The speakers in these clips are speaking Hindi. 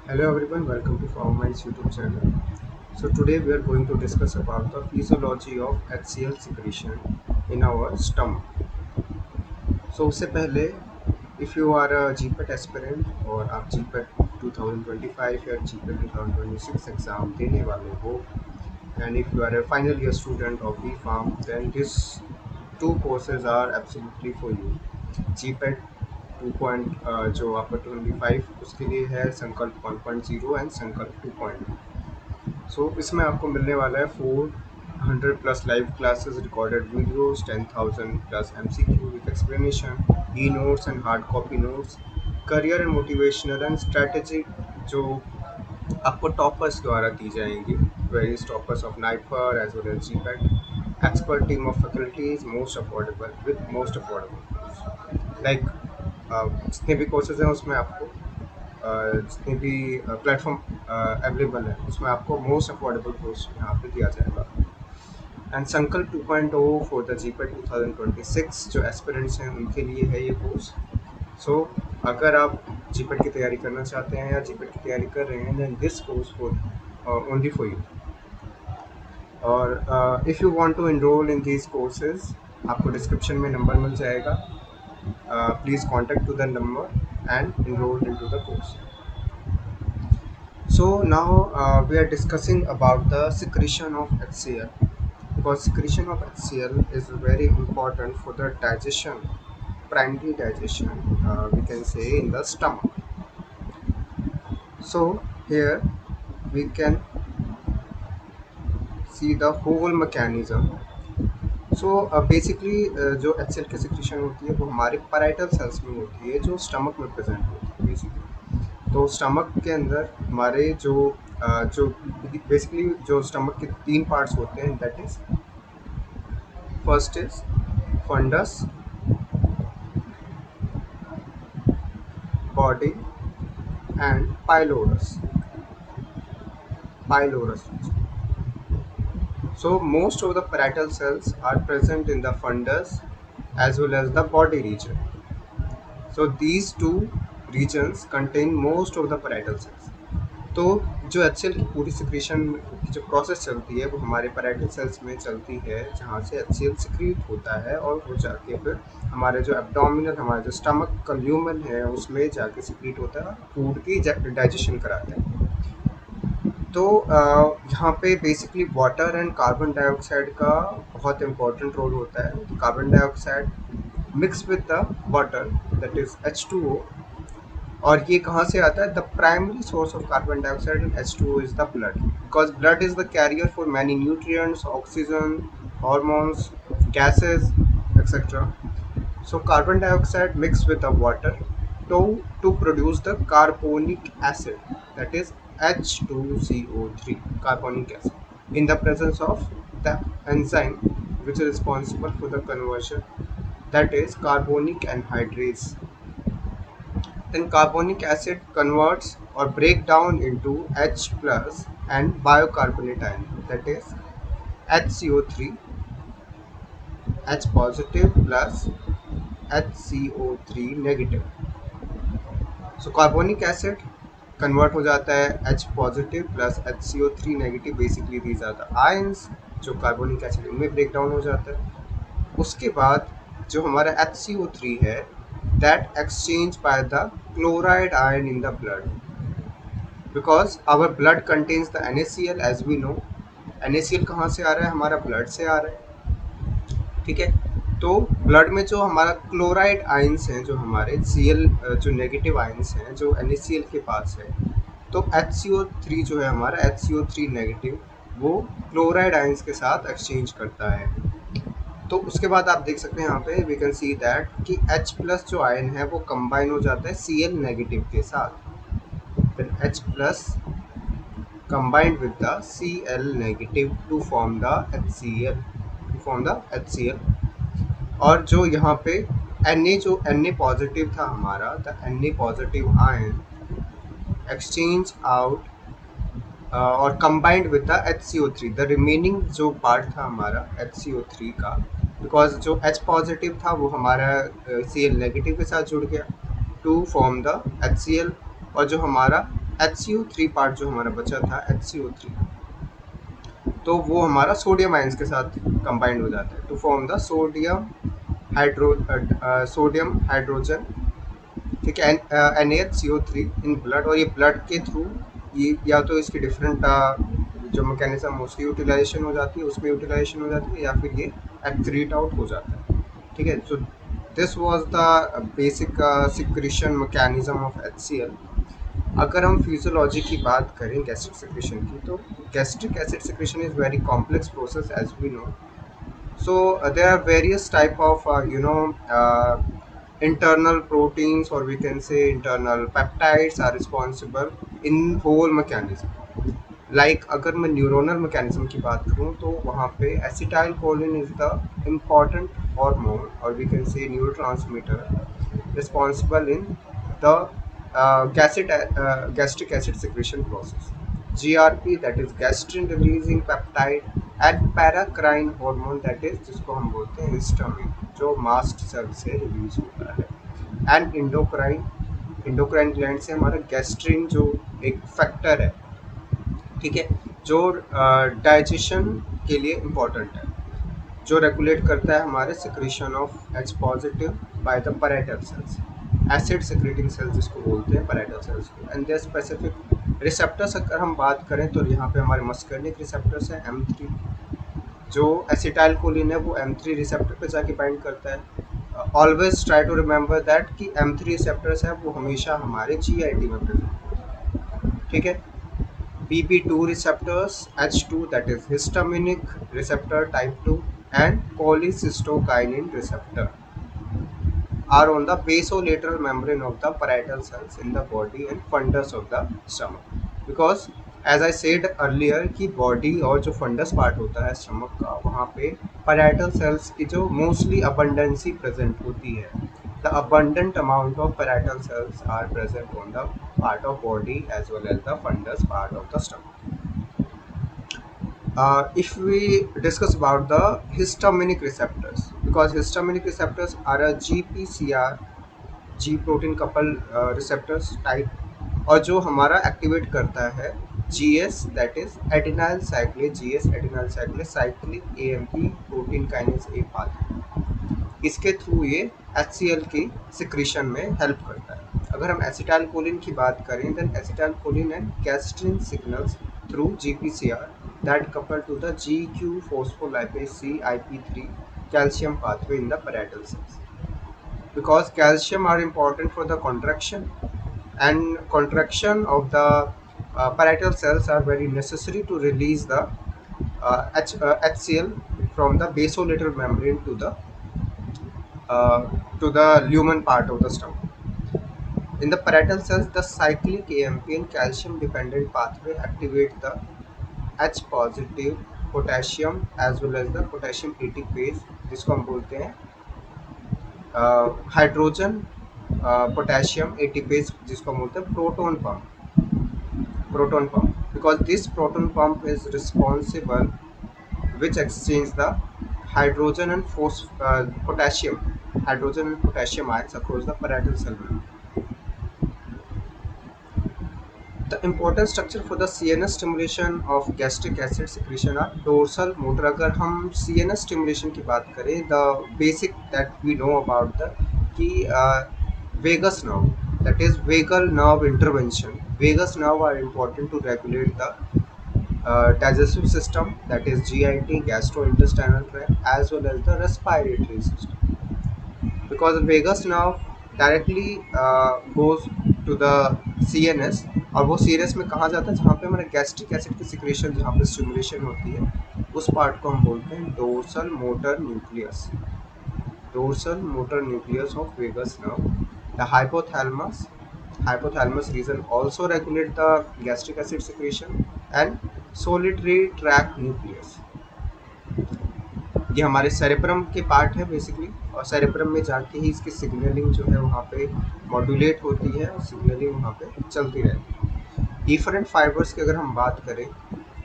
Hello everyone, welcome to Formines YouTube channel. So today we are going to discuss about the physiology of HCl secretion in our stomach. So उससे पहले if you are a GPET aspirant और आप GPET 2025 या GPET 2026 एग्ज़ाम देने वाले हो and if you are a final year student of BPharm then these two courses are absolutely for you. GPET 2 जो आपका 25 उसके लिए है संकल्प 1.0 एंड संकल्प 2.0. सो इसमें आपको मिलने वाला है 400 plus live classes, recorded videos, 10,000 plus MCQ with explanation, e notes and hard copy notes, career and motivational and strategic जो आपको टॉपर्स द्वारा दी जाएंगी, various toppers of NIPER as well as GPET, expert team of faculties, most affordable with most affordable like जितने भी कोर्सेज हैं उसमें आपको जितने भी प्लेटफॉर्म अवेलेबल है उसमें आपको मोस्ट अफोर्डेबल कोर्स यहाँ पे दिया जाएगा. एंड संकल्प 2.0 फॉर द GPET 2026 जो एस्पिरेंट्स हैं उनके लिए है ये कोर्स. सो अगर आप GPET की तैयारी करना चाहते हैं या GPET की तैयारी कर रहे हैं then this course for only for you. और if you want to enroll in these courses आपको डिस्क्रिप्शन में नंबर मिल जाएगा. Please contact to the number and enroll into the course. So now we are discussing about the secretion of HCl, because secretion of HCl is very important for the digestion, primary digestion, we can say, in the stomach. So here we can see the whole mechanism. So basically जो HCl की सिक्रीशन होती है वो हमारे पैराइटल सेल्स में होती है जो स्टमक में प्रेजेंट होती है बेसिकली. तो स्टमक के अंदर हमारे जो बेसिकली जो स्टमक के 3 पार्ट्स होते हैं, that is first is fundus, body and pylorus. So most of the parietal cells are present in the fundus as well as the body region. So these two regions contain most of the parietal cells. तो जो HCl की पूरी सिक्रीशन की जो प्रोसेस चलती है वो हमारे पैराइटल सेल्स में चलती है जहाँ से HCl सिक्रीट होता है और वो जाके फिर हमारे जो एब्डोमिनल, हमारे जो स्टमक का ल्यूमन है उसमें जाके सिक्रीट होता है, फूड की डाइजेशन कराता है. तो यहाँ पे basically water and carbon dioxide का बहुत इम्पोर्टेंट रोल होता है. Carbon dioxide mix with the water, that is H2O. और ये कहाँ से आता है? The primary source of carbon dioxide and H2O is the blood, because blood is the carrier for many nutrients, oxygen, hormones, gases, etcetera. So carbon dioxide mixed with the water to produce the carbonic acid, that is H2CO3, carbonic acid, in the presence of the enzyme which is responsible for the conversion, that is carbonic anhydrase. Then carbonic acid converts or break down into H plus and biocarbonate ion, that is HCO3, H positive plus HCO3 negative. So carbonic acid convert हो जाता है H positive plus HCO3 negative. Basically these are the ions जो कार्बोनिक एसिड इनमें ब्रेक डाउन हो जाता है. उसके बाद जो हमारा HCO3 है that exchange by the chloride ion in the blood, because our blood contains the NaCl. As we know NaCl कहाँ से आ रहा है? हमारा ब्लड से आ रहा है. ठीक है. तो ब्लड में जो हमारा क्लोराइड आयंस हैं, जो हमारे Cl जो नेगेटिव आयंस हैं जो NaCl के पास है, तो HCO3 जो है हमारा HCO3 नेगेटिव वो क्लोराइड आयंस के साथ एक्सचेंज करता है. तो उसके बाद आप देख सकते हैं यहाँ पे वी कैन सी दैट कि H प्लस जो आयन है वो कंबाइन हो जाता है Cl नेगेटिव के साथ. Then H plus combined with the Cl negative to form the HCl. और जो यहाँ पे जो Na पॉजिटिव था हमारा, the Na positive ion exchange out और combined with the HCO3, the remaining जो पार्ट था हमारा HCO3 का, बिकॉज जो H पॉजिटिव था वो हमारा Cl नेगेटिव के साथ जुड़ गया टू फॉर्म द HCl, और जो हमारा HCO3 पार्ट जो हमारा बचा था, HCO3, तो वो हमारा सोडियम आयंस के साथ कंबाइंड हो जाता है to form the sodium hydrogen, ठीक है, NaHCO3 इन ब्लड। और ये ब्लड के थ्रू ये या तो इसकी डिफरेंट जो मैकेनिज्म उसकी यूटिलाइजेशन हो जाती है, उसमें यूटिलाइजेशन हो जाती है, या फिर ये एक्रीट आउट हो जाता है, ठीक है। So this was the basic secretion mechanism of HCl। अगर हम फिजियोलॉजी की बात करें गैस्ट्रिक सिक्रीशन की, तो gastric acid secretion is very complex process as we know. So there are various type of internal proteins, or we can say internal peptides are responsible in whole mechanism. Like अगर मैं न्यूरोनल मैकेनिज्म की बात करूँ तो वहाँ पे acetylcholine is the important hormone, और we can say neurotransmitter responsible in the gastric acid secretion process. GRP, that is gastrin releasing peptide, and paracrine hormone, that is जिसको हम बोलते हैं हिस्टामिन, जो मास्ट सेल से रिलीज होता है। एंड इंडोक्राइन ग्लैंड से हमारा गैस्ट्रिन जो एक फैक्टर है, ठीक है, जो डाइजेशन के लिए इम्पोर्टेंट है, जो रेगुलेट करता है हमारे secretion of H positive by the parietal sales, acid secreting sales जिसको बोलते हैं पैराइटल सेल्स को। एंड देयर स्पेसिफिक रिसेप्टर्स अगर हम बात करें तो यहाँ पे हमारे मस्कर्निक रिसेप्टर्स है M3, जो एसिटाइल कोलिन है वो M3 रिसेप्टर पे जाके बाइंड करता है। Always try to remember that कि M3 रिसेप्टर्स है वो हमेशा हमारे GIT में प्रेजेंट होते हैं, ठीक है। PP2 receptors, H2, that is histaminic receptor type 2, and cholecystokinin receptor are on the basolateral membrane of the parietal cells in the body and fundus of the stomach. Because as I said earlier कि body और जो fundus part होता है stomach का, वहाँ पे parietal cells की जो mostly abundancy present होती है, the abundant amount of parietal cells are present on the part of body as well as the fundus part of the stomach. If we discuss about the histaminic receptors, because histaminic receptors are a GPCR, G protein couple receptors type, और जो हमारा एक्टिवेट करता है GS, that is adenyl cyclase, GS adenyl cyclase cyclic AMP protein kinase A pathway, इसके थ्रू ये HCl की सिक्रीशन में हेल्प करता है। अगर हम एसिटाइल कोलिन की बात करें, then acetyl choline and gastrin signals through GPCR that couple to the GQ phospholipase C IP3 calcium pathway in the parietal cells, because calcium are important for the contraction, and contraction of the parietal cells are very necessary to release the HCl from the basolateral membrane to the lumen part of the stomach. In the parietal cells, the cyclic AMP and calcium dependent pathway activate the H positive potassium as well as the potassium ATPase, जिसको हम बोलते हैं हाइड्रोजन पोटेशियम एटीपेज, जिसको हम बोलते हैं proton pump, because this proton pump is responsible which exchange the hydrogen and potassium ions across the parietal cell membrane. The important structure for the CNS stimulation of gastric acid secretion are dorsal motor. अगर हम CNS stimulation की बात करें, the basic that we know about the कि vagus nerve, that is vagal nerve intervention. Vagus nerve are important to regulate the digestive system, that is GIT, gastrointestinal tract, as well as the respiratory system, because the vagus nerve directly goes to the CNS, और वो CNS में कहाँ जाता है, जहाँ पे हमारे गैस्ट्रिक एसिड की सिक्रेशन जहाँ पे स्टिमुलेशन होती है, उस पार्ट को हम बोलते हैं dorsal motor nucleus, dorsal motor nucleus of vagus nerve. The hypothalamus region also regulate the gastric acid secretion, and solitary tract nucleus, ये हमारे सेरेब्रम के पार्ट है बेसिकली, और सेरेब्रम में जाके ही इसकी सिग्नलिंग जो है वहाँ पे मॉड्यूलेट होती है और सिग्नलिंग वहाँ पे चलती रहती है। एफरेंट फाइबर्स की अगर हम बात करें,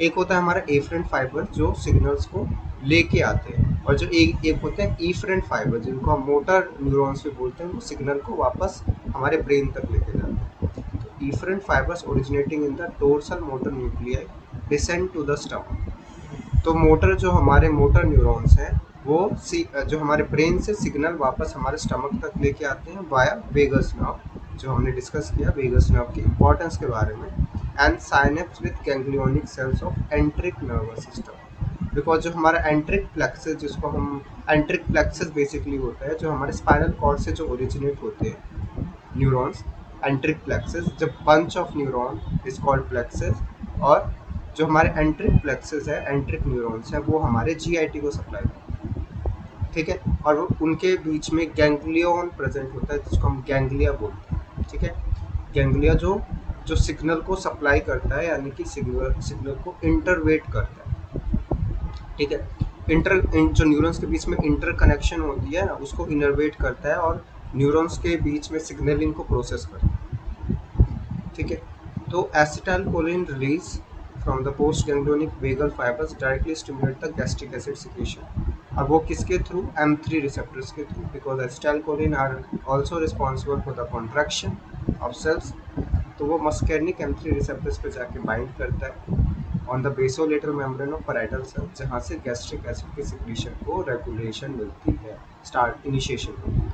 एक होता है हमारा एफरेंट फाइबर जो सिग्नल्स को लेके आते हैं, और जो एक होते हैं ईफरेंट फाइबर जिनको हम मोटर न्यूरॉन्स भी बोलते हैं, वो सिग्नल को वापस हमारे ब्रेन तक लेके जाते हैं। efferent fibers originating in the dorsal motor nuclei descend to the stomach. तो मोटर जो हमारे मोटर न्यूरॉन्स हैं वो जो हमारे ब्रेन से सिग्नल वापस हमारे स्टमक तक लेके आते हैं वाया वेगस नर्व, जो हमने डिस्कस किया वेगस नर्व की इंपॉर्टेंस के बारे में, and synapse with ganglionic cells of enteric nervous system. Because जो हमारा एंट्रिक प्लेक्सस, जिसको हम एंट्रिक प्लेक्सस बेसिकली होता है जो हमारे स्पाइनल कॉर्ड से जो ओरिजिनेट होते हैं न्यूरॉन्स, एंट्रिक प्लेक्सस, जब bunch of neuron is called plexus, और जो हमारे एंट्रिक प्लेक्सस है, एंट्रिक न्यूरॉन्स है, वो हमारे जीआईटी को सप्लाई करते हैं, ठीक है। और वो उनके बीच में गैंग्लियन प्रेजेंट होता है जिसको हम गैंग्लिया बोलते हैं, ठीक है। गैंग्लिया जो जो सिग्नल को सप्लाई करता है, यानी कि सिग्नल को इंटरवेट करता है, ठीक है। जो न्यूरॉन्स के बीच में इंटर कनेक्शन होती है ना, उसको इनर्वेट करता है और न्यूरॉन्स के बीच में सिग्नलिंग को प्रोसेस करता है, ठीक है। तो acetylcholine release from the post ganglionic vagal fibres directly stimulate the gastric acid secretion. अब वो किसके थ्रू? M3 रिसेप्टर्स के through, because acetylcholine are also responsible for the contraction of cells. तो वो मस्कैनिक M3 रिसेप्टर्स पे जाके बाइंड करता है on the basolateral membrane of parietal cell, जहाँ से गैस्ट्रिक एसिड के सिक्रीशन को रेगुलेशन मिलती है, स्टार्ट इनिशिएशन होती है,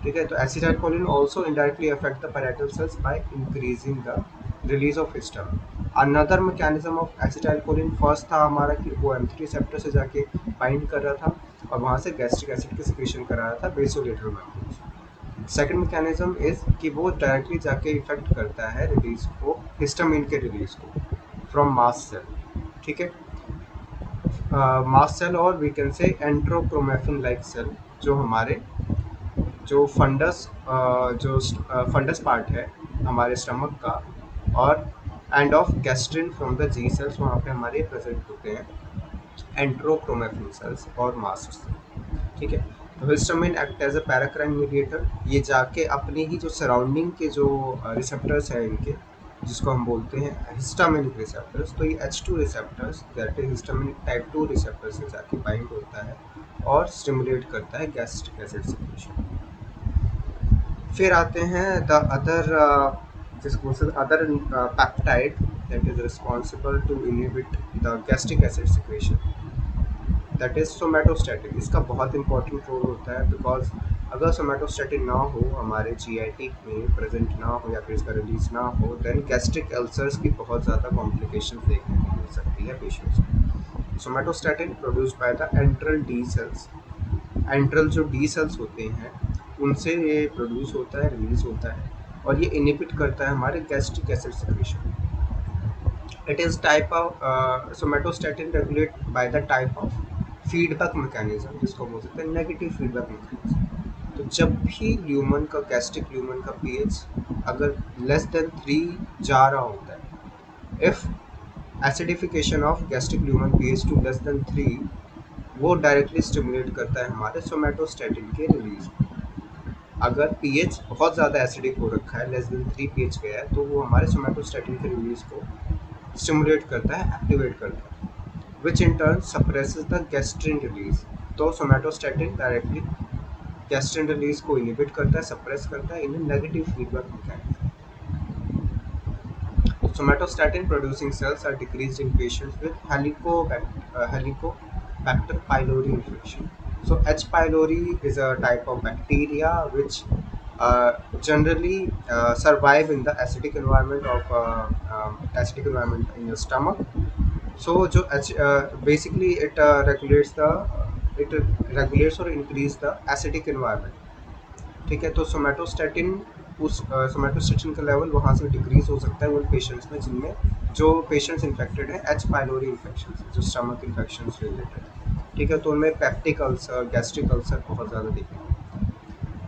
ठीक है। तो acetylcholine also indirectly affect the parietal cells by increasing the release of histamine. Another mechanism of acetylcholine, first था हमारा कि वो M3 रिसेप्टर से जाके बाइंड कर रहा था और वहाँ से गैस्ट्रिक एसिड के सिक्रीशन कर रहा था बेसोलेटरल मेम्ब्रेन। सेकेंड मैकेनिज्म इज कि वो डायरेक्टली जाके इफेक्ट करता है रिलीज को, हिस्टामिन के रिलीज को फ्रॉम मास्ट सेल, ठीक है। मास्ट सेल और वी कैन से एंट्रोक्रोमेफिन लाइक सेल, जो हमारे जो फंडस फंडस पार्ट है हमारे स्टमक का, और and of gastrin from the G cells, वहाँ पे हमारे प्रेजेंट होते हैं एंट्रोक्रोमेफिन सेल्स और मास्ट सेल, ठीक है। तो histamine act as a paracrine mediator, ये जाके अपनी ही जो सराउंडिंग के जो रिसेप्टर्स हैं इनके, जिसको हम बोलते हैं हिस्टामिनिक रिसेप्टर्स, तो ये H2 receptors that is histaminic type 2 receptor से जाके बाइंड होता है और स्टिमुलेट करता है गैस्ट्रिक एसिड सिक्रीशन। फिर आते हैं द अदर जिसको other peptide that is responsible to inhibit the gastric acid secretion, that is somatostatin. इसका बहुत इंपॉर्टेंट रोल होता है, बिकॉज अगर सोमैटोस्टैटिन ना हो, हमारे जीआईटी में प्रेजेंट ना हो या फिर इसका रिलीज ना हो, देन गैस्ट्रिक अल्सर्स की बहुत ज़्यादा कॉम्प्लिकेशन देखने को मिल सकती है पेशेंट्स में। Somatostatin produced by the antral D cells, antral जो डी सेल्स होते हैं उनसे ये प्रोड्यूस होता है, रिलीज होता है, और ये इनहिबिट करता है हमारे gastric acid secretion. It is type of somatostatin regulate by the type of feedback mechanism, जिसको बोल सकते हैं नेगेटिव फीडबैक मैकेनिज्म। तो जब भी ल्यूमन का गैस्ट्रिक ल्यूमन का पीएच अगर लेस देन 3 जा रहा होता है, if acidification of gastric lumen pH to less than 3, वो डायरेक्टली स्टिमुलेट करता है हमारे सोमैटोस्टैटिन के रिलीज। अगर पीएच बहुत ज़्यादा एसिडिक हो रखा है, लेस देन 3 पीएच गया है, तो वो हमारे सोमैटोस्टैटिन के रिलीज को स्टिमुलेट करता है, एक्टिवेट करता है, which in turn suppresses the gastrin release. तो सोमैटोस्टैटिन डायरेक्टली गैस्ट्रिन रिलीज को इनहिबिट करता है, सप्रेस करता है in negative feedback mechanism. Somatostatin producing cells are decreased in patients with Helicobacter pylori infection. So H. pylori is a type of bacteria which generally survive in the acidic environment of acidic environment in your stomach. So basically it regulates or increase the acidic environment, ठीक है। तो सोमैटोस्टैटिन का लेवल वहाँ से डिक्रीज हो सकता है उन पेशेंट्स में जिनमें जो पेशेंट्स इन्फेक्टेड हैं H. pylori इन्फेक्शन से, जो स्टमक इन्फेक्शन से रिलेटेड, ठीक है। तो उनमें पेप्टिक अल्सर, गैस्ट्रिक अल्सर बहुत ज़्यादा देखने को मिलता है।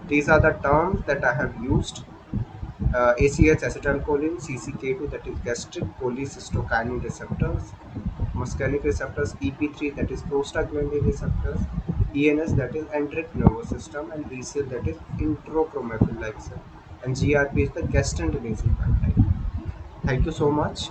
These are the terms that I have used, ACH acetylcholine, CCK2 that is gastric cholecystokinin receptors, muscarinic receptors, EP3 that is prostaglandin receptors, ENS that is enteric nervous system, and BCL that is intrachromatin like cell, and GRP is the gastrin releasing peptide. Thank you so much.